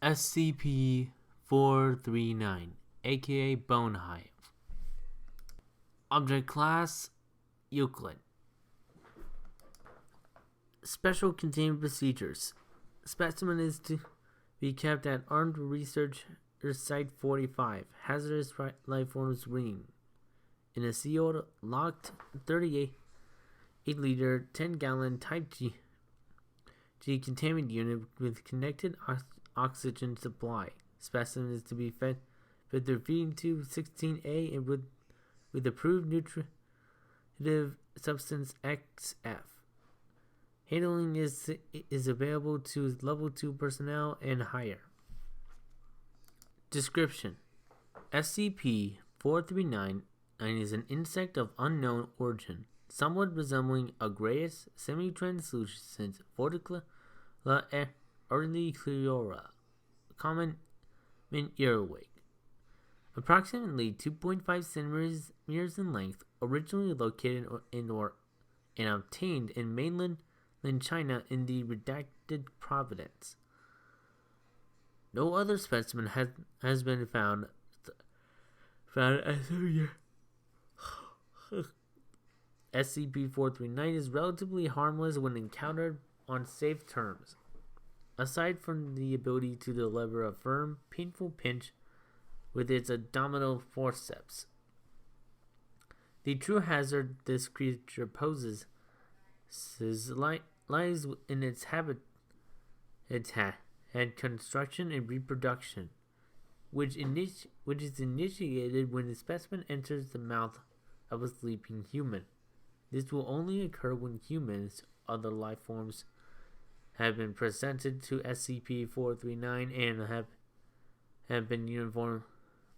SCP-439, AKA Bone Hive. Object Class Euclid. Special Containment Procedures. Specimen is to be kept at Armed Research Site 45, Hazardous Life Forms Ring, in a sealed, locked 38-liter, 10-gallon Type G containment unit with connected oxygen supply. Specimen is to be fed through feeding tube 16A and with approved nutritive substance XF. Handling is available to level 2 personnel and higher. Description: SCP-439 is an insect of unknown origin, somewhat resembling a grayish, semi-translucent Forticula auricleora, common earwig. Approximately 2.5 centimeters in length, originally located and obtained in mainland China in the redacted province. No other specimen has been found SCP-439 is relatively harmless when encountered on safe terms, aside from the ability to deliver a firm, painful pinch with its abdominal forceps. The true hazard this creature poses lies in its habitat and construction and reproduction, which is initiated when the specimen enters the mouth of a sleeping human. This will only occur when humans, other life forms, have been presented to SCP-439 and have been uniformly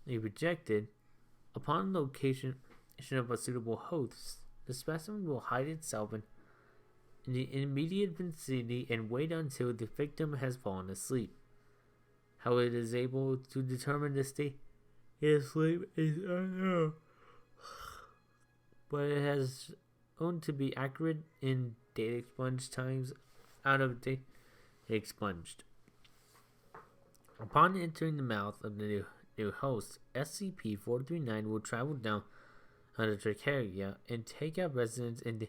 rejected. Upon location of a suitable host, the specimen will hide itself in the immediate vicinity and wait until the victim has fallen asleep. How it is able to determine the state of sleep is unknown, but it has shown to be accurate in data expunge times out of data expunged. Upon entering the mouth of the new host, SCP-439 will travel down the trachea and take up residence in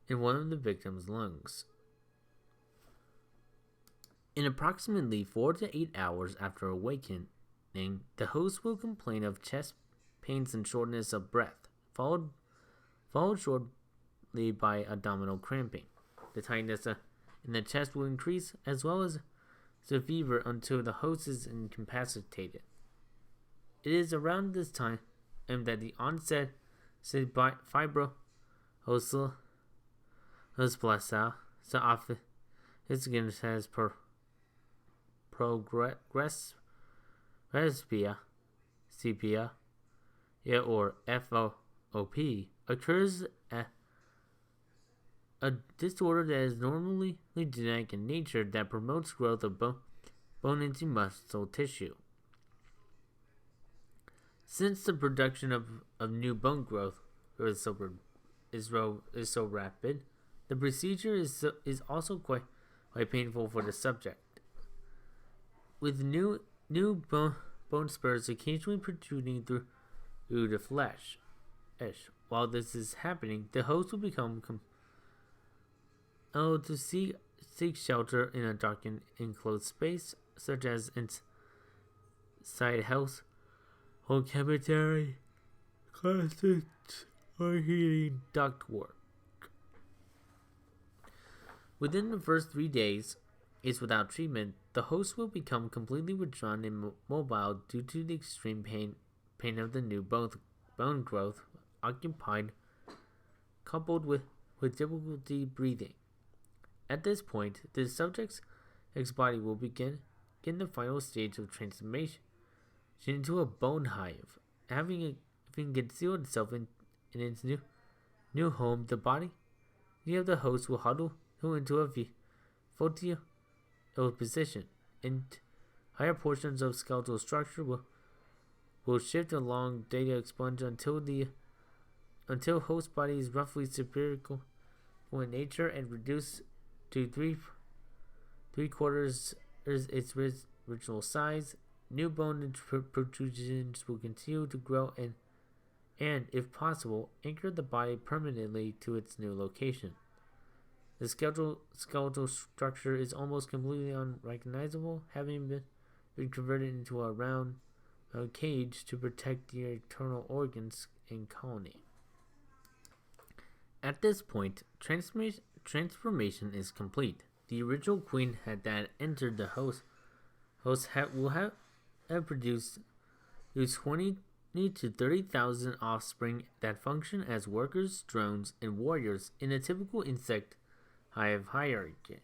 one of the victim's lungs. In approximately 4 to 8 hours after awakening, the host will complain of chest pains and shortness of breath, followed shortly by abdominal cramping. The tightness in the chest will increase, as well as the fever, until the host is incapacitated. It is around this time that the onset fibrosplasa has progressed sepia, or FOP, occurs a disorder that is normally genetic in nature that promotes growth of bone into muscle tissue. Since the production of new bone growth is so rapid, the procedure is also quite painful for the subject, with new bone spurs occasionally protruding through the flesh. While this is happening, the host will become to seek shelter in a dark and enclosed space, such as inside house or cemetery, closets, or heating ductwork. Within the first 3 days, without treatment, the host will become completely withdrawn and mobile due to the extreme pain of the new bone growth occupied, coupled with difficulty breathing. At this point, the subject's body will begin the final stage of transformation into a bone hive. Having concealed itself in its new home, the body of the host will huddle into a foetid position, and higher portions of skeletal structure will shift along data expunge until host body is roughly spherical in nature and reduced to three quarters its original size. New bone protrusions will continue to grow and, if possible, anchor the body permanently to its new location. The skeletal structure is almost completely unrecognizable, having been converted into a round cage to protect the internal organs in colony. At this point, transformation is complete. The original queen that entered the host will have produced 20 to 30,000 offspring that function as workers, drones, and warriors in a typical insect hive hierarchy.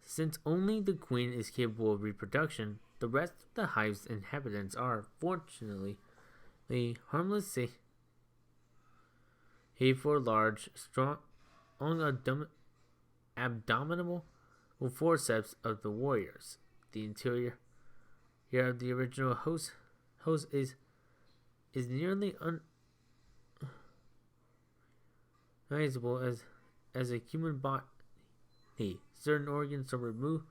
Since only the queen is capable of reproduction, the rest of the hive's inhabitants are, fortunately, harmless save for large, strong abdominal forceps of the warriors. The interior of the original host is nearly unrecognizable as a human body. Certain organs are removed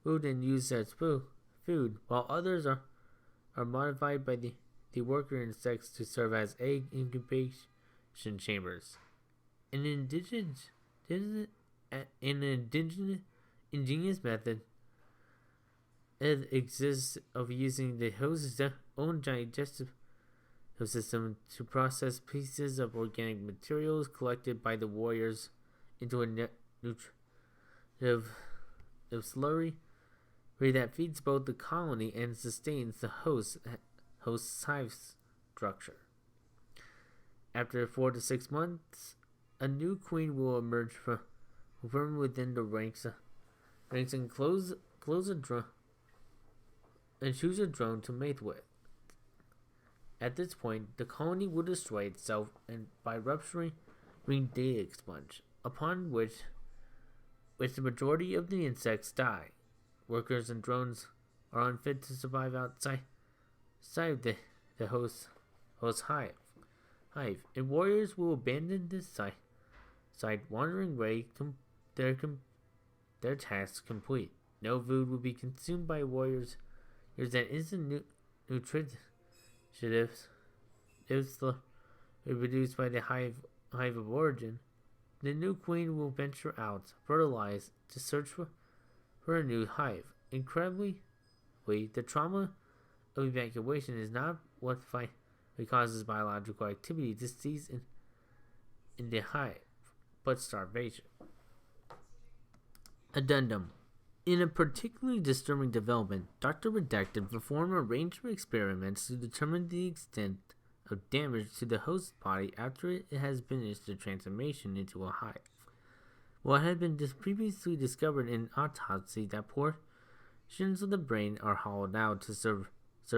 and used as food, while others are modified by the worker insects to serve as egg incubation chambers. An ingenious method exists of using the host's own digestive system to process pieces of organic materials collected by the warriors into a nutritive slurry that feeds both the colony and sustains the host's hive structure. After 4 to 6 months, a new queen will emerge from within the ranks and close a drone and choose a drone to mate with. At this point, the colony will destroy itself and by rupturing data expunge, upon which the majority of the insects die. Workers and drones are unfit to survive outside the host hive, and warriors will abandon this site, wandering away their tasks complete. No food will be consumed by warriors. That instant nutritives produced by the hive of origin. The new queen will venture out, fertilize, to search for a new hive. Incredibly, the trauma of evacuation is not what causes biological activity to cease in the hive, but starvation. Addendum. In a particularly disturbing development, Dr. Redacted performed a range of experiments to determine the extent of damage to the host body after it has finished the transformation into a hive. What had been previously discovered in autopsy that portions of the brain are hollowed out to serve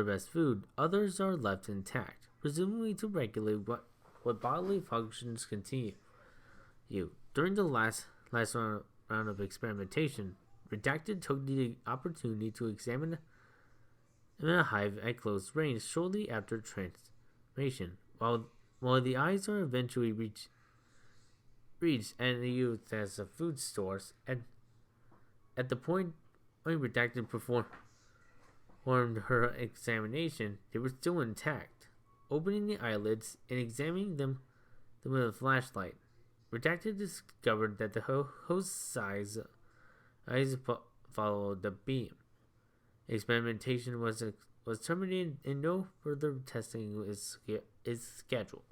as food, others are left intact, presumably to regulate what bodily functions continue. During the last round of experimentation, Redacted took the opportunity to examine a hive at close range shortly after transformation. While the eyes are eventually reached and used as a food source, at the point when Redacted performed her examination, they were still intact. Opening the eyelids and examining them with a flashlight, Redacted discovered that the host's eyes followed the beam. Experimentation was terminated and no further testing is scheduled.